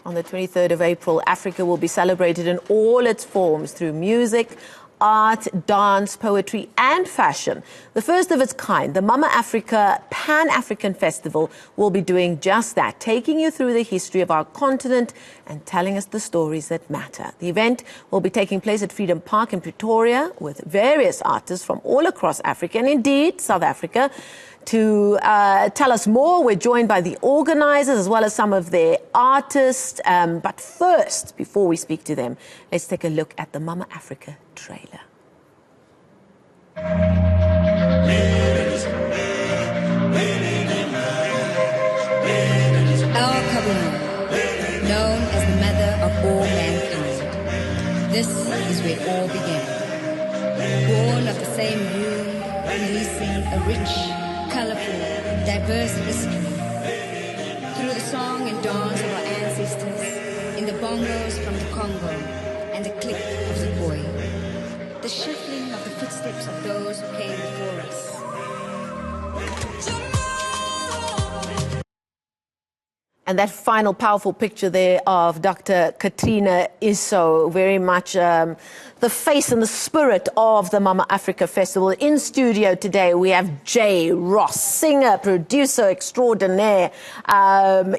On the 23rd of April, Africa will be celebrated in all its forms through music, art, dance, poetry, and fashion. The first of its kind, the Mama Afrika Pan African Festival, will be doing just that, taking you through the history of our continent and telling us the stories that matter. The event will be taking place at Freedom Park in Pretoria with various artists from all across Africa and indeed South Africa. To tell us more, we're joined by the organizers as well as some of their artists. But first, before we speak to them, let's take a look at the Mama Afrika trailer. Our Kabuma, known as the mother of all mankind. This is where it all began. Born of the same womb, releasing a rich, colorful, diverse history. Through the song and dance of our ancestors, in the bongos from the Congo, and the click of the boy, the shuffling of the footsteps of those who came before us. And that final powerful picture there of Dr. Katrina Isso, very much the face and the spirit of the Mama Afrika Festival. In studio today, we have JRoss, singer, producer extraordinaire,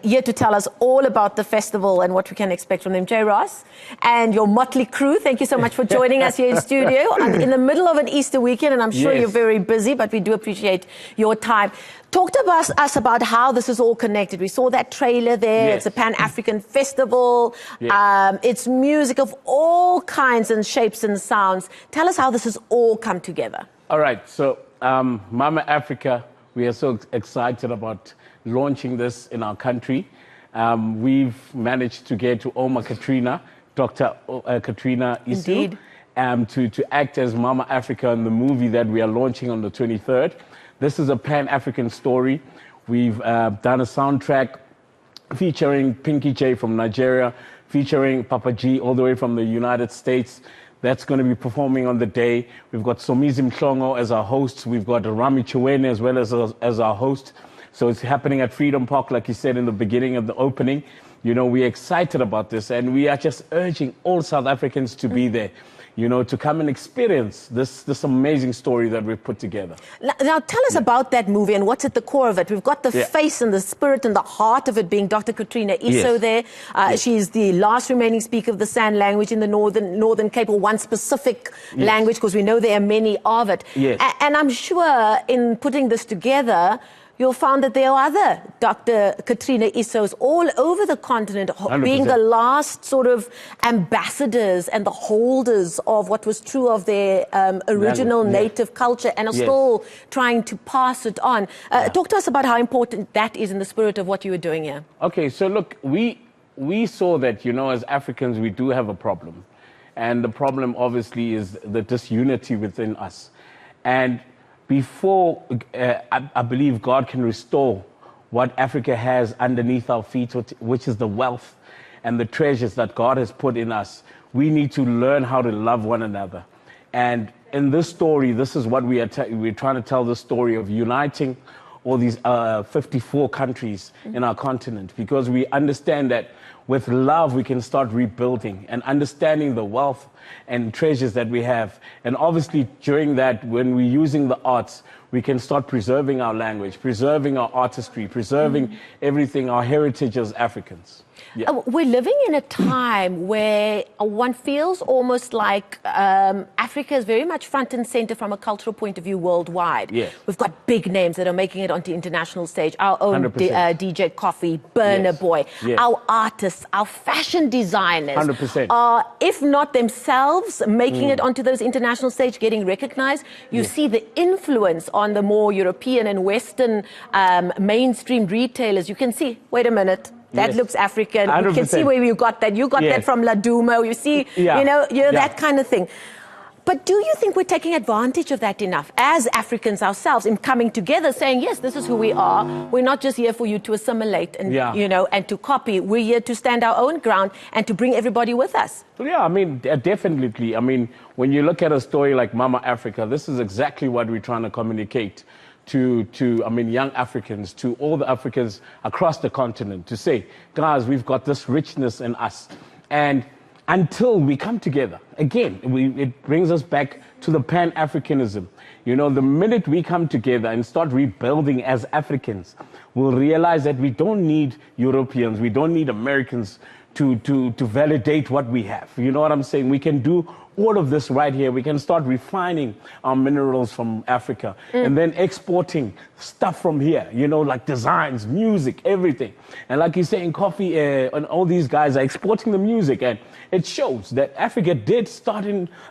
here to tell us all about the festival and what we can expect from them. JRoss and your motley crew, thank you so much for joining us here in studio in the middle of an Easter weekend, and I'm sure you're very busy, but we do appreciate your time. Talk to us about how this is all connected. We saw that trailer there. It's a Pan-African festival. It's music of all kinds and shapes and sounds. Tell us how this has all come together. All right. So Mama Afrika, we are so excited about launching this in our country. We've managed to get to Oma Katrina, Dr. Katrina Isso, to act as Mama Afrika in the movie that we are launching on the 23rd. This is a Pan-African story. We've done a soundtrack featuring Pinky J from Nigeria, featuring Papa G all the way from the United States. That's going to be performing on the day. We've got Somizi Mhlongo as our host. We've got Rami Chiwene as well as our host. So it's happening at Freedom Park, like you said in the beginning of the opening. You know, we're excited about this, and we are just urging all South Africans to be there. You know, to come and experience this amazing story that we've put together. Now tell us about that movie and what's at the core of it. We've got the face and the spirit and the heart of it being Dr. Katrina Isso there. She's the last remaining speaker of the San language in the Northern Cape, or one specific language, because we know there are many of it. And I'm sure in putting this together, you'll find that there are other Dr. Katrina Issos all over the continent 100%. Being the last sort of ambassadors and the holders of what was true of their original native culture, and are still trying to pass it on. Talk to us about how important that is in the spirit of what you were doing here. Okay, so look, we saw that, you know, as Africans, we do have a problem. And the problem, obviously, is the disunity within us. And before, I believe God can restore what Africa has underneath our feet, which is the wealth and the treasures that God has put in us. We need to learn how to love one another. And in this story, this is what we're trying to tell the story of uniting all these 54 countries in our continent, because we understand that with love, we can start rebuilding and understanding the wealth and treasures that we have. And obviously, during that, when we're using the arts, we can start preserving our language, preserving our artistry, preserving everything, our heritage as Africans. We're living in a time where one feels almost like Africa is very much front and center from a cultural point of view worldwide. We've got big names that are making it onto international stage. Our own DJ Coffee, Burner Boy, our artists, our fashion designers 100%. Are, if not themselves, making it onto those international stage, getting recognized. You see the influence on the more European and Western mainstream retailers. You can see, wait a minute, that looks African. 100%. You can see where you got that. You got that from Ladumo. You see, you know, that kind of thing. But do you think we're taking advantage of that enough as Africans ourselves in coming together saying, yes, this is who we are. We're not just here for you to assimilate and, you know, and to copy. We're here to stand our own ground and to bring everybody with us. Yeah, I mean, definitely. I mean, when you look at a story like Mama Afrika, this is exactly what we're trying to communicate young Africans, to all the Africans across the continent, to say, guys, we've got this richness in us. And until we come together, again, it brings us back to the Pan-Africanism. You know, the minute we come together and start rebuilding as Africans, we'll realize that we don't need Europeans, we don't need Americans to validate what we have. You know what I'm saying? We can do all of this right here. We can start refining our minerals from Africa and then exporting stuff from here, you know, like designs, music, everything. And like you say, in coffee, and all these guys are exporting the music, and it shows that Africa did start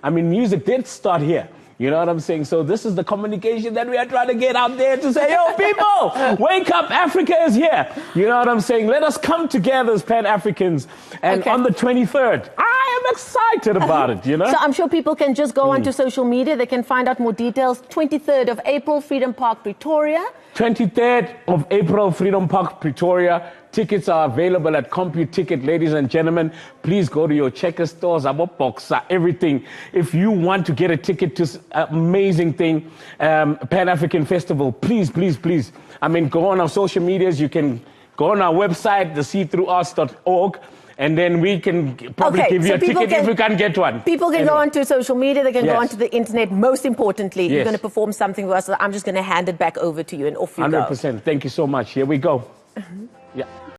music did start here. You know what I'm saying? So this is the communication that we are trying to get out there to say, yo, people, wake up, Africa is here. You know what I'm saying? Let us come together as Pan-Africans. And on the 23rd, I am excited about it, you know? So I'm sure people can just go onto social media. They can find out more details. 23rd of April, Freedom Park, Pretoria. 23rd of April, Freedom Park, Pretoria. Tickets are available at CompuTicket, ladies and gentlemen. Please go to your Checker stores, Boxer, everything. If you want to get a ticket to this amazing thing, Pan-African Festival, please, please, please. Go on our social medias. You can go on our website, theseethroughus.org. And then we can probably give you a ticket if we can't get one. People can go onto social media, they can go onto the internet. Most importantly, you're going to perform something for us. So I'm just going to hand it back over to you and off you 100%. Thank you so much. Here we go. Yeah.